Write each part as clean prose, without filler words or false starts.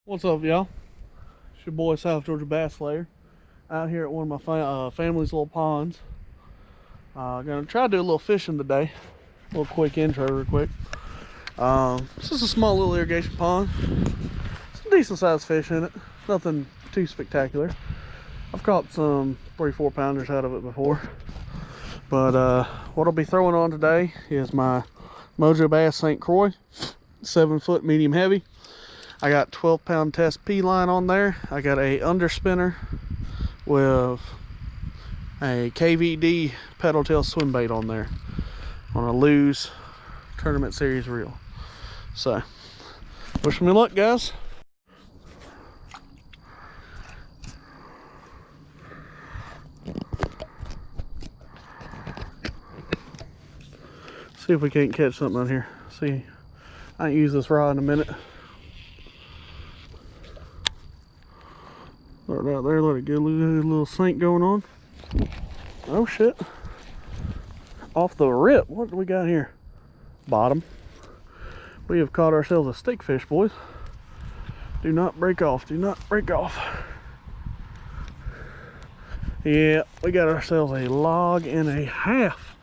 What's up, y'all? It's your boy South Georgia Bass Slayer out here at one of my family's little ponds. Gonna try to do a little fishing today. A little quick intro, real quick. This is a small little irrigation pond. Some decent sized fish in it. Nothing too spectacular. I've caught some 3-4 pounders out of it before. But what I'll be throwing on today is my Mojo Bass St. Croix, 7-foot medium heavy. I got 12-pound test P line on there. I got a underspinner with a KVD pedal tail swim bait on there on a Lew's tournament series reel. So, wish me luck, guys. See if we can't catch something on here. See, I ain't used this rod in a minute. Start out there, let it get a little sink going on. Oh shit. Off the rip, what do we got here? Bottom. We have caught ourselves a stickfish, boys. Do not break off, do not break off. Yeah, we got ourselves a log and a half.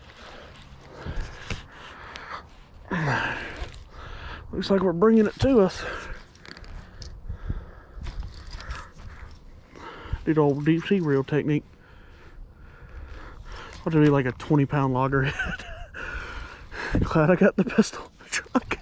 Looks like we're bringing it to us. Do the old deep sea reel technique. I'll do like a 20-pound loggerhead. Glad I got the pistol in the truck.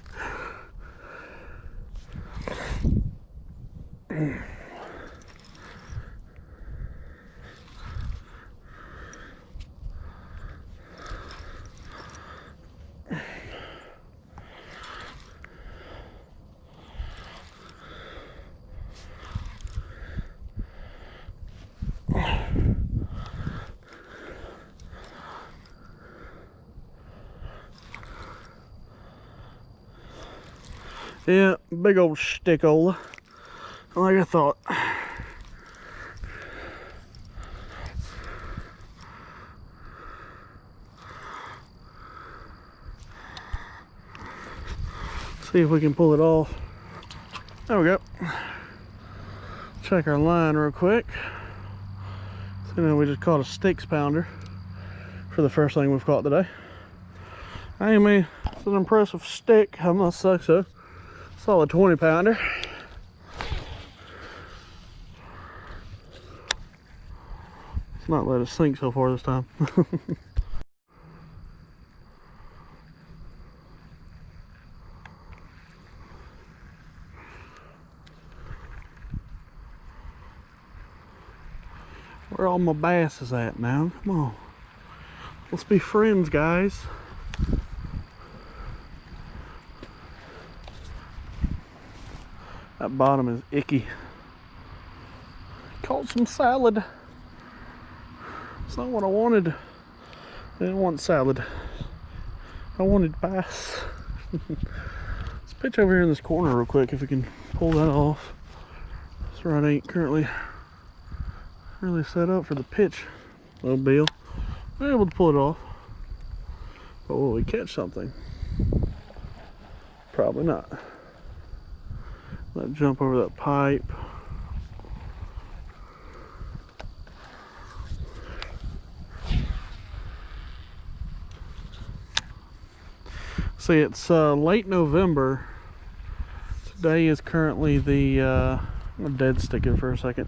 Yeah, big old stickola, like I thought. See if we can pull it off. There we go. Check our line real quick. So now we just caught a sticks pounder for the first thing we've caught today. I mean, it's an impressive stick, I must say so. Solid 20-pounder. Let's not let it sink so far this time. Where all my bass is at now? Come on. Let's be friends, guys. That bottom is icky. Caught some salad. It's not what I wanted. I didn't want salad. I wanted bass. Let's pitch over here in this corner real quick if we can pull that off. This rod ain't currently really set up for the pitch. Little Bill. We're able to pull it off. But will we catch something? Probably not. Let it jump over that pipe. See, it's late November. Today is currently the, I'm dead sticking for a second.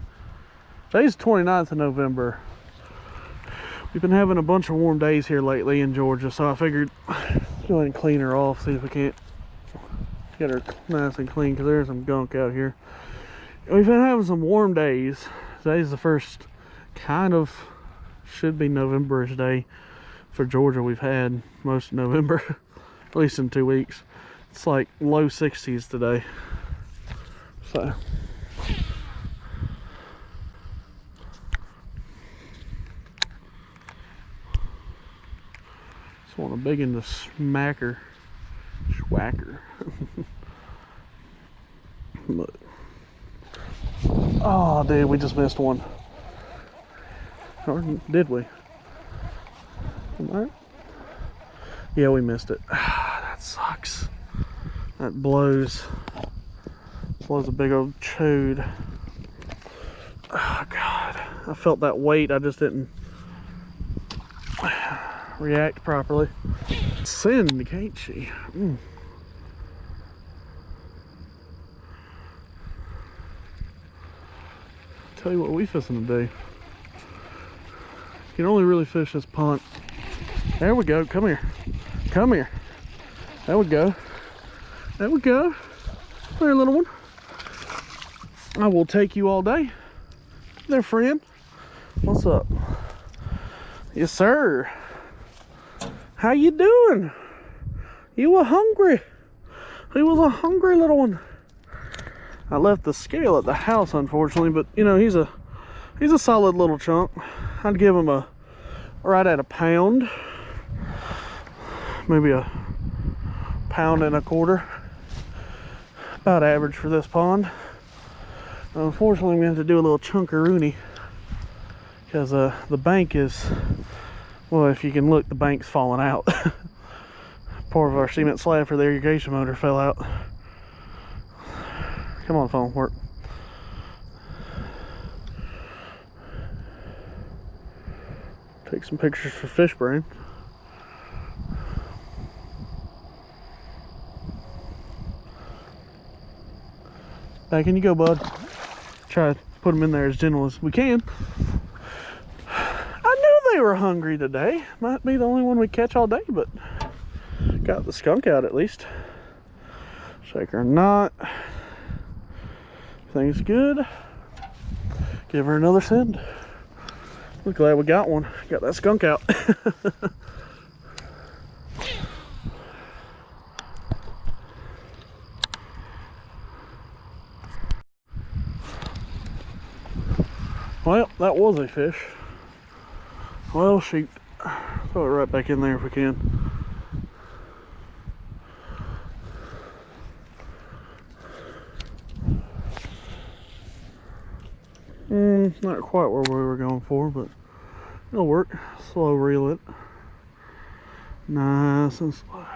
Today's the 29th of November. We've been having a bunch of warm days here lately in Georgia, so I figured go ahead and clean her off, see if we can't get her nice and clean, because there's some gunk out here. We've been having some warm days. Today's the first kind of, should be November-ish day for Georgia we've had most of November, at least in 2 weeks. It's like low 60s today. So just want a big into smacker. Schwacker. Look. Oh, dude, we just missed one. Or did we? Right? Yeah, we missed it. That sucks. That blows. was a big old chode. Oh God, I felt that weight. I just didn't react properly. Sin, can't she? Tell you what we fishing to do. You can only really fish this pond. There we go. Come here. Come here. There we go. There we go. Come here, little one. I will take you all day. There, friend. What's up? Yes, sir. How you doing? You were hungry. He was a hungry little one. I left the scale at the house, unfortunately, but you know, he's a solid little chunk. I'd give him a right at a pound, maybe a pound and a quarter. About average for this pond. Unfortunately, we have to do a little chunkaroonie because the bank is, well, if you can look, the bank's falling out. Part of our cement slab for the irrigation motor fell out. Come on, phone, work. Take some pictures for Fishbrain. Back in you go, bud. Try to put them in there as gentle as we can. I knew they were hungry today. Might be the only one we catch all day, but got the skunk out at least. Shake her knot. Everything's good. Give her another send. We're glad we got one. Got that skunk out. Well, that was a fish. Well, shoot. Throw it right back in there if we can. Not quite where we were going for, but it'll work. Slow reel it. Nice and slow.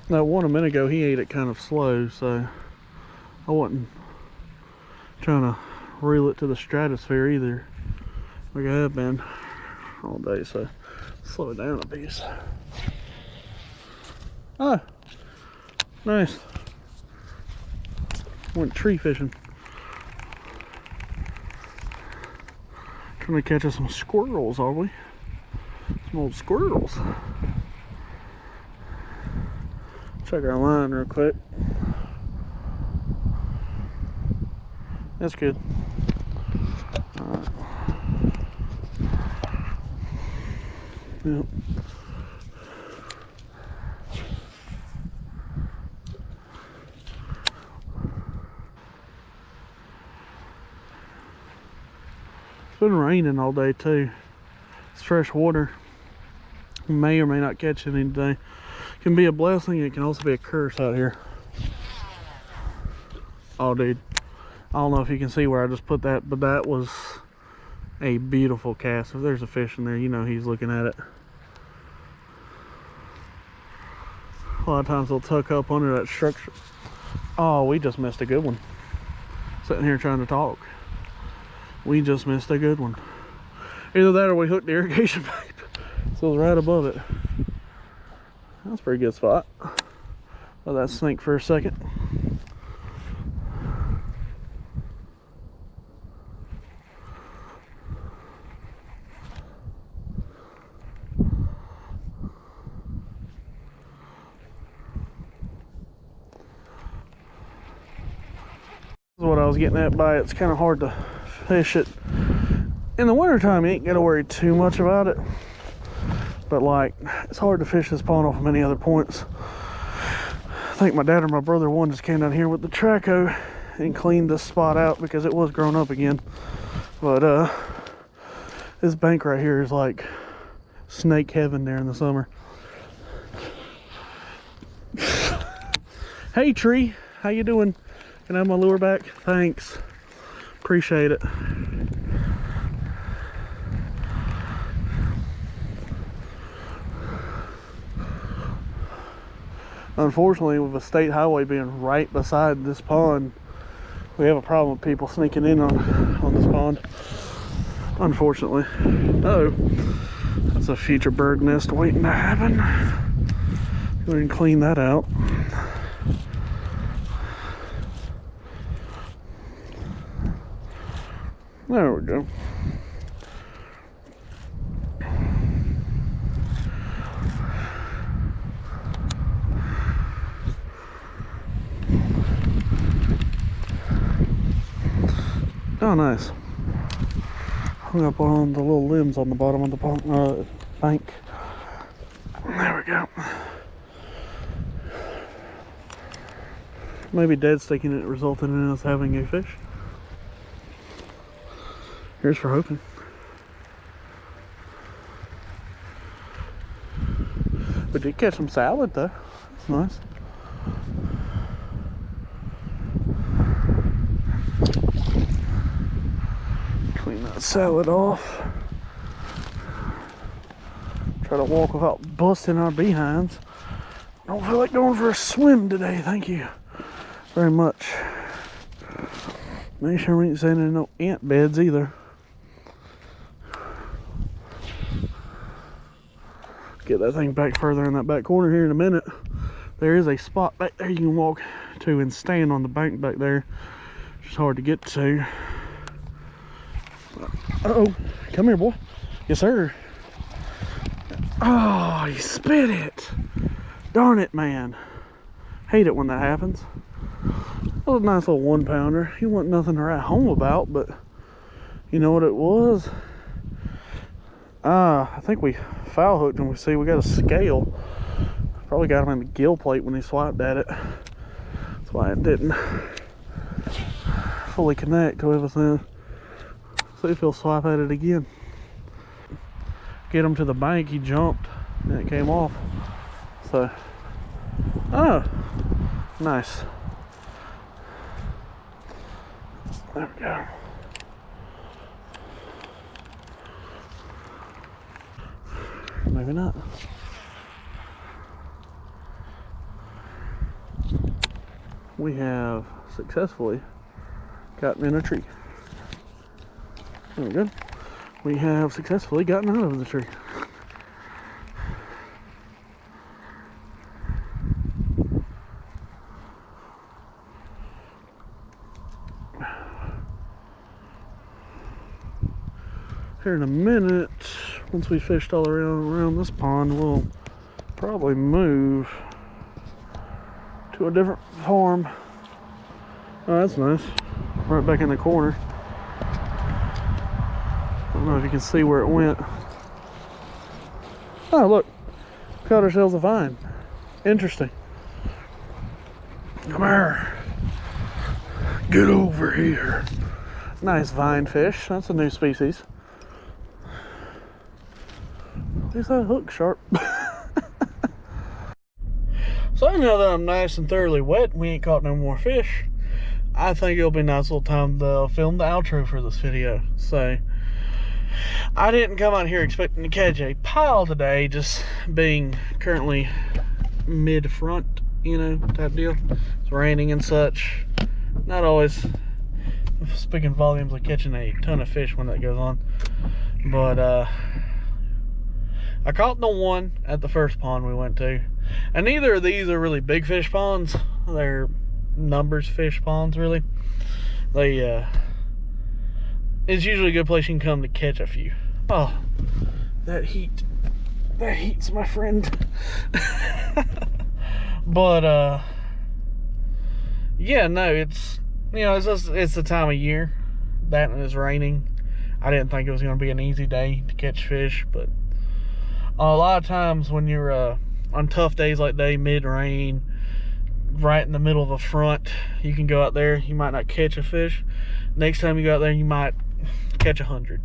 That one a minute ago, he ate it kind of slow, so I wasn't trying to reel it to the stratosphere either, like I have been all day, so slow it down a piece. Ah, nice. Went tree fishing. Trying to catch us some squirrels, are we? Some old squirrels. Check our line real quick. That's good. Alright. Yep. It's been raining all day too. It's fresh water. We may or may not catch any today. It can be a blessing, it can also be a curse out here. Oh dude, I don't know if you can see where I just put that, but that was a beautiful cast. If there's a fish in there, you know he's looking at it. A lot of times they'll tuck up under that structure. Oh, we just missed a good one. Sitting here trying to talk. We just missed a good one. Either that or we hooked the irrigation pipe. So it was right above it. That's a pretty good spot. Let that sink for a second. This is what I was getting at by it's kind of hard to fish it. In the wintertime, you ain't got to worry too much about it. But like, it's hard to fish this pond off of many other points. I think my dad or my brother one just came down here with the Traco and cleaned this spot out because it was grown up again. But this bank right here is like snake heaven there in the summer. Hey tree, how you doing? Can I have my lure back? Thanks. Appreciate it. Unfortunately, with a state highway being right beside this pond, we have a problem with people sneaking in on this pond. Unfortunately. Oh, that's a future bird nest waiting to happen. Go ahead and clean that out. There we go. Oh, nice. Hung up on the little limbs on the bottom of the bank. There we go. Maybe dead sticking it resulted in us having a fish. Here's for hoping. We did catch some salad though. That's nice. Clean that salad off. Try to walk without busting our behinds. Don't feel like going for a swim today, thank you very much. Make sure we ain't sending in no ant beds either. Get that thing back further in that back corner here in a minute. There is a spot back there you can walk to and stand on the bank back there. It's hard to get to. Uh-oh, come here, boy. Yes, sir. Oh, you spit it. Darn it, man. Hate it when that happens. That was a nice little 1 pounder. He wasn't nothing to write home about, but you know what it was? I think we foul hooked him. We got a scale. Probably got him in the gill plate when he swiped at it. That's why it didn't fully connect to everything. See if he'll swipe at it again. Get him to the bank, he jumped and it came off. So, oh, nice. There we go. Maybe not. We have successfully gotten in a tree. There we go. We have successfully gotten out of the tree. Here in a minute, once we fished all around this pond, we'll probably move to a different farm. Oh, that's nice. Right back in the corner. I don't know if you can see where it went. Oh, look. Caught ourselves a vine. Interesting. Come here. Get over here. Nice vine fish. That's a new species. At least that hook's sharp. So now that I'm nice and thoroughly wet, we ain't caught no more fish. I think it'll be a nice little time to film the outro for this video. So, I didn't come out here expecting to catch a pile today, just being currently mid-front, you know, type deal. It's raining and such. Not always speaking volumes of catching a ton of fish when that goes on. But, I caught the one at the first pond we went to. And neither of these are really big fish ponds. They're numbers fish ponds, really. They, it's usually a good place you can come to catch a few. Oh, that heat. That heat's my friend. But, yeah, no, it's, you know, it's the time of year. That and it's raining. I didn't think it was going to be an easy day to catch fish, but a lot of times when you're on tough days like today, mid-rain, right in the middle of a front, you can go out there, you might not catch a fish. Next time you go out there, you might catch 100.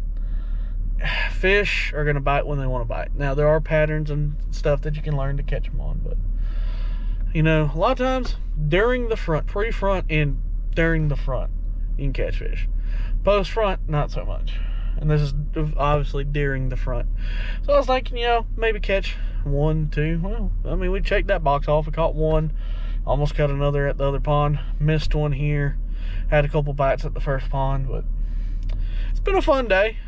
Fish are going to bite when they want to bite. Now, there are patterns and stuff that you can learn to catch them on, but, you know, a lot of times, during the front, pre-front and during the front, you can catch fish. Post-front, not so much. and this is obviously during the front. So I was thinking, you know, maybe catch 1, 2. Well, I mean, we checked that box off. We caught one, almost caught another at the other pond, missed one here, had a couple bites at the first pond. But it's been a fun day.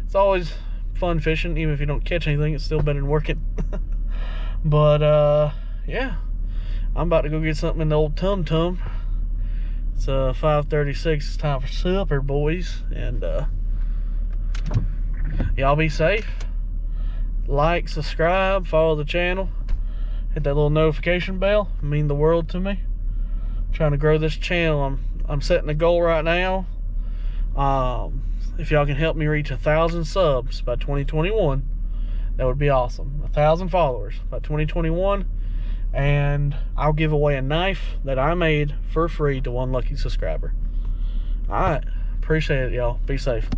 It's always fun fishing, even if you don't catch anything. It's still better than working. But yeah, I'm about to go get something in the old Tum Tum. It's 5:36. It's time for supper, boys. And y'all be safe. Like, subscribe, follow the channel, hit that little notification bell. It means the world to me. I'm trying to grow this channel. I'm setting a goal right now. If y'all can help me reach 1,000 subs by 2021, that would be awesome. 1,000 followers by 2021, and I'll give away a knife that I made for free to one lucky subscriber. All right, appreciate it, y'all. Be safe.